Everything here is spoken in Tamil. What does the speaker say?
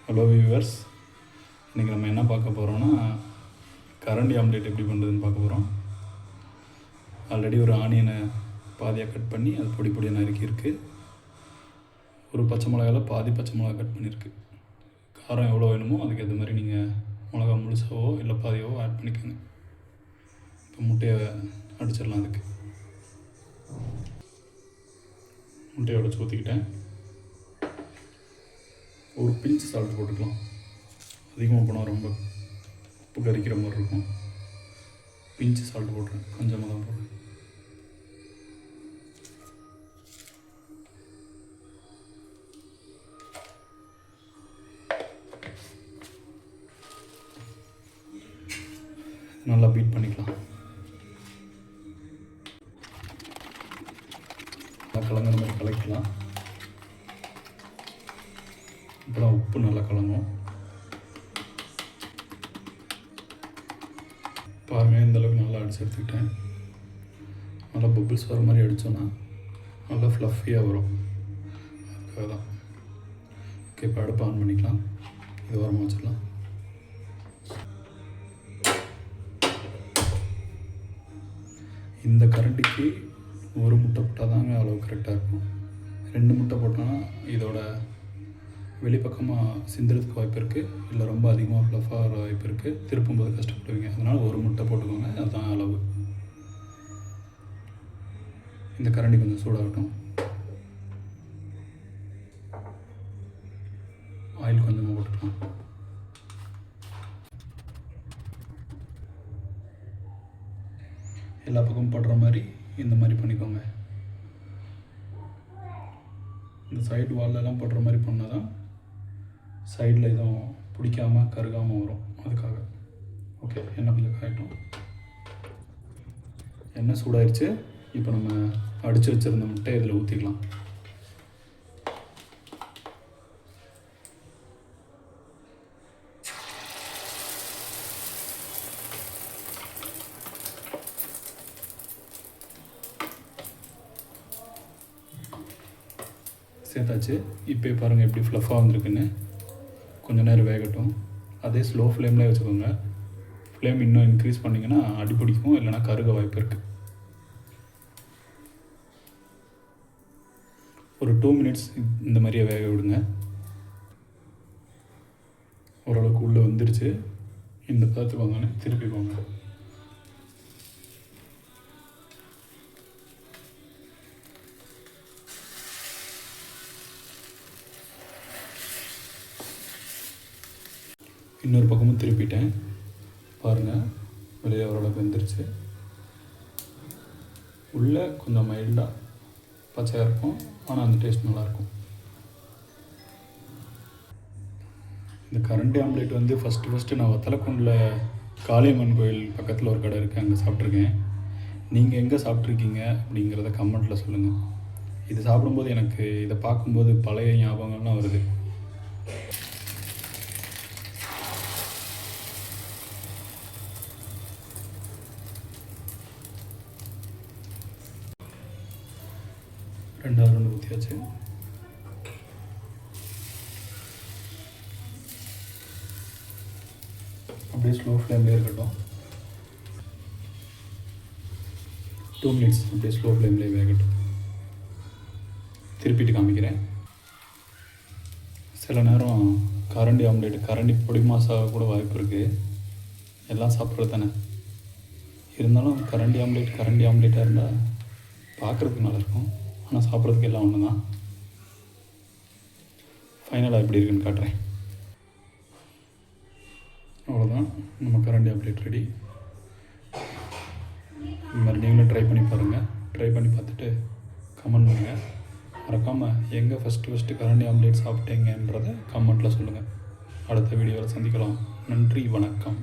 ஹலோ வியூவர்ஸ், இன்றைக்கி நம்ம என்ன பார்க்க போகிறோன்னா கரண்டி ஆம்லேட் எப்படி பண்ணுறதுன்னு பார்க்க போகிறோம். ஆல்ரெடி ஒரு ஆனியனை பாதியாக கட் பண்ணி அது பொடி பொடியாக நறுக்கியிருக்கு. ஒரு பச்சை மிளகாவில் பாதி பச்சை மிளகா கட் பண்ணியிருக்கு. காரம் எவ்வளோ வேணுமோ அதுக்கேற்ற மாதிரி நீங்கள் மிளகா முழுசாவோ இல்லை பாதியாவோ ஆட் பண்ணிக்கோங்க. இப்போ முட்டையை அடிச்சிடலாம். அதுக்கு முட்டையை உடச்சி ஊற்றிக்கிட்டேன். ஒரு பிஞ்ச் சால்ட் போட்டுக்கலாம். அதிகமாக போனால் ரொம்ப உப்பு கறிக்கிற மாதிரி இருக்கும். பிஞ்ச் சால்ட் போட்டுறேன், கொஞ்சமாக தான் போடுறேன். நல்லா பீட் பண்ணிக்கலாம். நல்லா கலங்குற மாதிரி கலக்கலாம். அப்புறம் உப்பு நல்லா கலங்கும். பாருங்கள், இந்தளவுக்கு நல்லா அடித்து எடுத்துக்கிட்டேன். நல்லா பபிள்ஸ் வர மாதிரி அடித்தோன்னா நல்லா ஃப்ளஃபியாக வரும். அதுக்காக தான். ஓகே, இப்போ அடுப்பு ஆன் பண்ணிக்கலாம். இது ஓரமாக வச்சிடலாம். இந்த கரண்டிக்கு ஒரு முட்டை போட்டால் தாங்க அளவு கரெக்டாக இருக்கும். 2 முட்டை போட்டோன்னா இதோட வெளிப்பக்கமாக சிந்துறதுக்கு வாய்ப்பு இருக்குது, இல்லை ரொம்ப அதிகமாக ஃப்ளஃபாக வர வாய்ப்பு இருக்குது. திருப்பும்போது கஷ்டப்படுவீங்க. அதனால் ஒரு முட்டை போட்டுக்கோங்க, அதுதான் அளவு. இந்த கரண்டி கொஞ்சம் சூடாகட்டும். ஆயில் கொஞ்சமாக போட்டுக்கலாம். எல்லா பக்கமும் படுற மாதிரி இந்த மாதிரி பண்ணிக்கோங்க. இந்த சைடு வாலெல்லாம் படுற மாதிரி பண்ணால் தான் சைடில் எதுவும் பிடிக்காமல் கருகாமல் வரும். அதுக்காக. ஓகே, எண்ணெய் கொஞ்சம் காயட்டும். எண்ணெய் சூடாயிடுச்சு. இப்போ நம்ம அடித்து வச்சுருந்த முட்டை இதில் ஊற்றிக்கலாம். சேர்த்தாச்சு. இப்போ பாருங்கள் எப்படி ஃப்ளஃபாக வந்திருக்குன்னு. கொஞ்சம் நேரம் வேகட்டும். அதே ஸ்லோ ஃப்ளேம்லேயே வச்சுக்கோங்க. ஃப்ளேம் இன்னும் இன்க்ரீஸ் பண்ணிங்கன்னா அடி பிடிக்கும், இல்லைனா கருக வாய்ப்பு இருக்குது. ஒரு 2 மினிட்ஸ் இந்த மாதிரியே வேக விடுங்க. ஓரளவுக்கு உள்ளே வந்துருச்சு. இந்த பதத்துக்கு வந்தோடனே திருப்பிக்கோங்க. இன்னொரு பக்கமும் திருப்பிட்டேன். பாருங்கள், வெளியே ஓரளவுக்கு வந்துருச்சு. உள்ளே கொஞ்சம் மைல்டாக பச்சையாக இருக்கும், ஆனால் அந்த டேஸ்ட் நல்லாயிருக்கும். இந்த கரண்டி ஆம்லேட் வந்து ஃபஸ்ட்டு நான் வத்தலக்குண்டில் காளியம்மன் கோயில் பக்கத்தில் ஒரு கடை இருக்குது, அங்கே சாப்பிட்ருக்கேன். நீங்கள் எங்கே சாப்பிட்ருக்கீங்க அப்படிங்கிறத கமெண்ட்டில் சொல்லுங்கள். இது சாப்பிடும்போது எனக்கு இதை பார்க்கும்போது பழைய ஞாபகங்கள்லாம் வருது. ரெண்டாவது ரெண்டு ஊற்றியாச்சு. அப்படியே ஸ்லோ ஃப்ளேம்லேயே இருக்கட்டும். 2 மினிட்ஸ் அப்படியே ஸ்லோ ஃப்ளேம்லேயே வேகட்டும். திருப்பிட்டு காமிக்கிறேன். சில நேரம் கரண்டி ஆம்லேட் கரண்டி பொடி மாசாக கூட வாய்ப்பு இருக்குது. எல்லாம் சாப்பிட்றது தானே. இருந்தாலும் கரண்டி ஆம்லேட்டாக இருந்தால் பார்க்குறதுக்கு நல்லாயிருக்கும், ஆனால் சாப்பிட்றதுக்கு எல்லாம் ஒன்று தான். ஃபைனலாக எப்படி இருக்குன்னு காட்டுறேன். அவ்வளோதான், நம்ம கரண்டி ஆம்லேட் ரெடி. இந்த மாதிரி நீங்களும் ட்ரை பண்ணி பாருங்கள். ட்ரை பண்ணி பார்த்துட்டு கமெண்ட் பண்ணுங்கள். மறக்காமல் எங்கே ஃபஸ்ட்டு கரண்டி ஆம்லேட் சாப்பிட்டீங்கன்றதை கமெண்ட்டில் சொல்லுங்கள். அடுத்த வீடியோவில் சந்திக்கலாம். நன்றி, வணக்கம்.